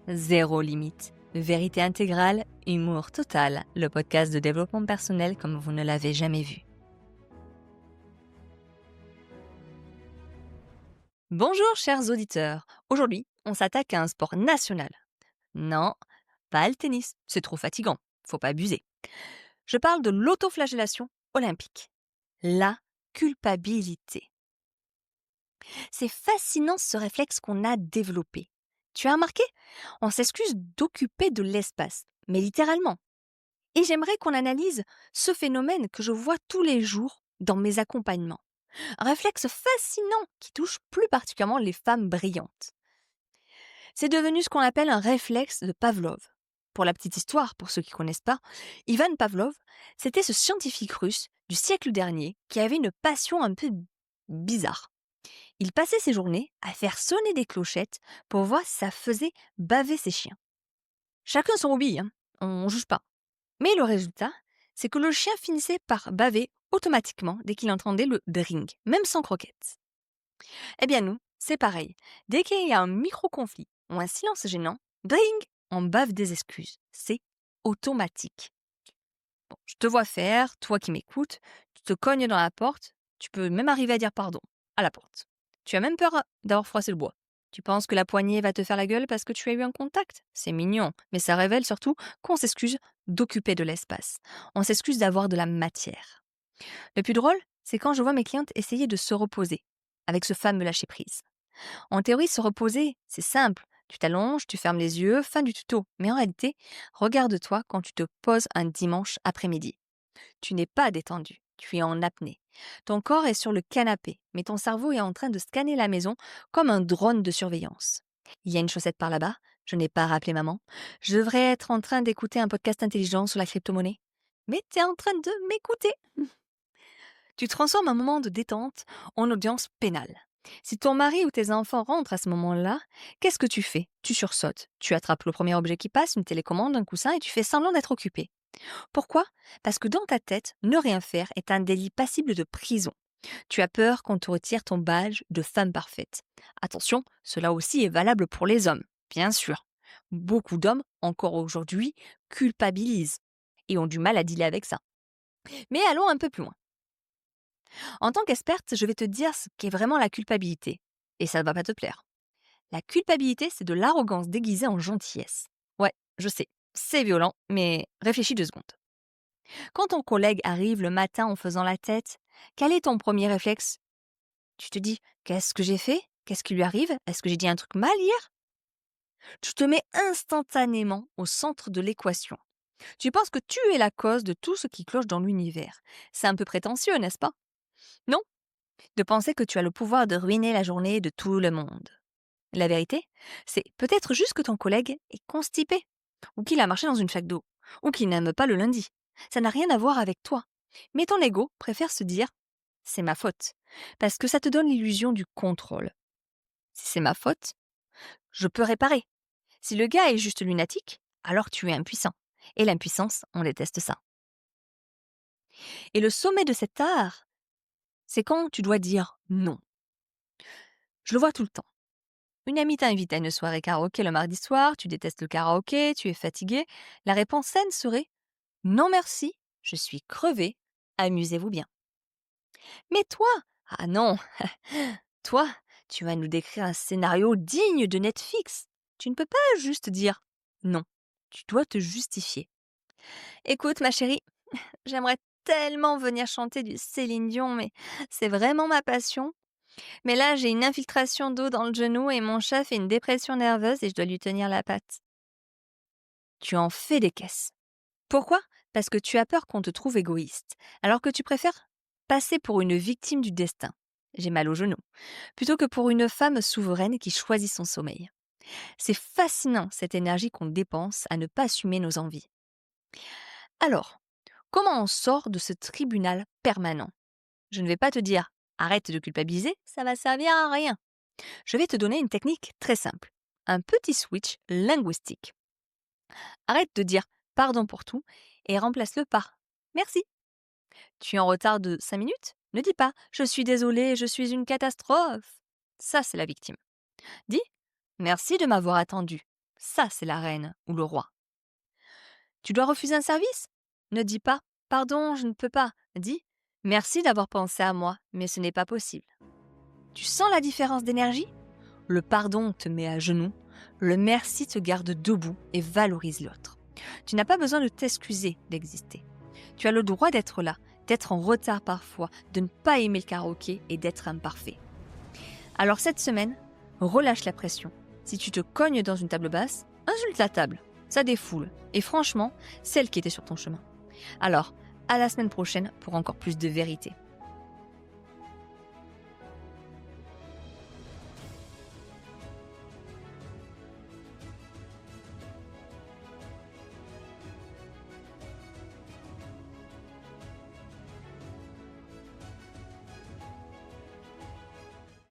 zéro limite. Vérité intégrale, humour total, le podcast de développement personnel comme vous ne l'avez jamais vu. Bonjour chers auditeurs, aujourd'hui on s'attaque à un sport national. Non, pas le tennis, c'est trop fatigant, faut pas abuser. Je parle de l'autoflagellation olympique, la culpabilité. C'est fascinant ce réflexe qu'on a développé. Tu as remarqué? On s'excuse d'occuper de l'espace, mais littéralement. Et j'aimerais qu'on analyse ce phénomène que je vois tous les jours dans mes accompagnements. Un réflexe fascinant qui touche plus particulièrement les femmes brillantes. C'est devenu ce qu'on appelle un réflexe de Pavlov. Pour la petite histoire, pour ceux qui ne connaissent pas, Ivan Pavlov, c'était ce scientifique russe du siècle dernier qui avait une passion un peu bizarre. Il passait ses journées à faire sonner des clochettes pour voir si ça faisait baver ses chiens. Chacun son hobby, hein, on ne juge pas. Mais le résultat, c'est que le chien finissait par baver automatiquement dès qu'il entendait le dring, même sans croquette. Eh bien nous, c'est pareil. Dès qu'il y a un micro-conflit ou un silence gênant, dring, on bave des excuses. C'est automatique. Bon, je te vois faire, toi qui m'écoutes, tu te cognes dans la porte, tu peux même arriver à dire pardon à la porte. Tu as même peur d'avoir froissé le bois. Tu penses que la poignée va te faire la gueule parce que tu as eu un contact? C'est mignon, mais ça révèle surtout qu'on s'excuse d'occuper de l'espace. On s'excuse d'avoir de la matière. Le plus drôle, c'est quand je vois mes clientes essayer de se reposer, avec ce fameux lâcher-prise. En théorie, se reposer, c'est simple. Tu t'allonges, tu fermes les yeux, fin du tuto. Mais en réalité, regarde-toi quand tu te poses un dimanche après-midi. Tu n'es pas détendu, tu es en apnée. Ton corps est sur le canapé, mais ton cerveau est en train de scanner la maison comme un drone de surveillance. Il y a une chaussette par là-bas, je n'ai pas rappelé maman. Je devrais être en train d'écouter un podcast intelligent sur la crypto-monnaie. Mais tu es en train de m'écouter. Tu transformes un moment de détente en audience pénale. Si ton mari ou tes enfants rentrent à ce moment-là, qu'est-ce que tu fais? Tu sursautes. Tu attrapes le premier objet qui passe, une télécommande, un coussin, et tu fais semblant d'être occupé. Pourquoi? Parce que dans ta tête, ne rien faire est un délit passible de prison. Tu as peur qu'on te retire ton badge de femme parfaite. Attention, cela aussi est valable pour les hommes, bien sûr. Beaucoup d'hommes, encore aujourd'hui, culpabilisent et ont du mal à dealer avec ça. Mais allons un peu plus loin. En tant qu'experte, je vais te dire ce qu'est vraiment la culpabilité. Et ça ne va pas te plaire. La culpabilité, c'est de l'arrogance déguisée en gentillesse. Ouais, je sais, c'est violent, mais réfléchis 2 secondes. Quand ton collègue arrive le matin en faisant la tête, quel est ton premier réflexe? Tu te dis, qu'est-ce que j'ai fait? Qu'est-ce qui lui arrive? Est-ce que j'ai dit un truc mal hier? Tu te mets instantanément au centre de l'équation. Tu penses que tu es la cause de tout ce qui cloche dans l'univers. C'est un peu prétentieux, n'est-ce pas? Non? De penser que tu as le pouvoir de ruiner la journée de tout le monde. La vérité, c'est peut-être juste que ton collègue est constipé, ou qu'il a marché dans une flaque d'eau, ou qu'il n'aime pas le lundi. Ça n'a rien à voir avec toi. Mais ton ego préfère se dire c'est ma faute, parce que ça te donne l'illusion du contrôle. Si c'est ma faute, je peux réparer. Si le gars est juste lunatique, alors tu es impuissant. Et l'impuissance, on déteste ça. Et le sommet de cet art, c'est quand tu dois dire non. Je le vois tout le temps. Une amie t'invite à une soirée karaoké le mardi soir, tu détestes le karaoké, tu es fatigué. La réponse saine serait non merci, je suis crevée, amusez-vous bien. Mais toi, ah non, toi, tu vas nous décrire un scénario digne de Netflix. Tu ne peux pas juste dire non, tu dois te justifier. Écoute ma chérie, j'aimerais tellement venir chanter du Céline Dion, mais c'est vraiment ma passion. Mais là, j'ai une infiltration d'eau dans le genou et mon chat fait une dépression nerveuse et je dois lui tenir la patte. Tu en fais des caisses. Pourquoi? Parce que tu as peur qu'on te trouve égoïste, alors que tu préfères passer pour une victime du destin. J'ai mal au genou. Plutôt que pour une femme souveraine qui choisit son sommeil. C'est fascinant cette énergie qu'on dépense à ne pas assumer nos envies. Alors, comment on sort de ce tribunal permanent? Je ne vais pas te dire arrête de culpabiliser, ça va servir à rien. Je vais te donner une technique très simple, un petit switch linguistique. Arrête de dire pardon pour tout et remplace-le par merci. Tu es en retard de 5 minutes? Ne dis pas je suis désolée, je suis une catastrophe. Ça, c'est la victime. Dis merci de m'avoir attendu. Ça, c'est la reine ou le roi. Tu dois refuser un service? Ne dis pas pardon, je ne peux pas. Dis merci d'avoir pensé à moi, mais ce n'est pas possible. Tu sens la différence d'énergie? Le pardon te met à genoux, le merci te garde debout et valorise l'autre. Tu n'as pas besoin de t'excuser d'exister. Tu as le droit d'être là, d'être en retard parfois, de ne pas aimer le karaoké et d'être imparfait. Alors cette semaine, relâche la pression. Si tu te cognes dans une table basse, insulte la table. Ça défoule. Et franchement, celle qui était sur ton chemin. Alors, à la semaine prochaine pour encore plus de vérité.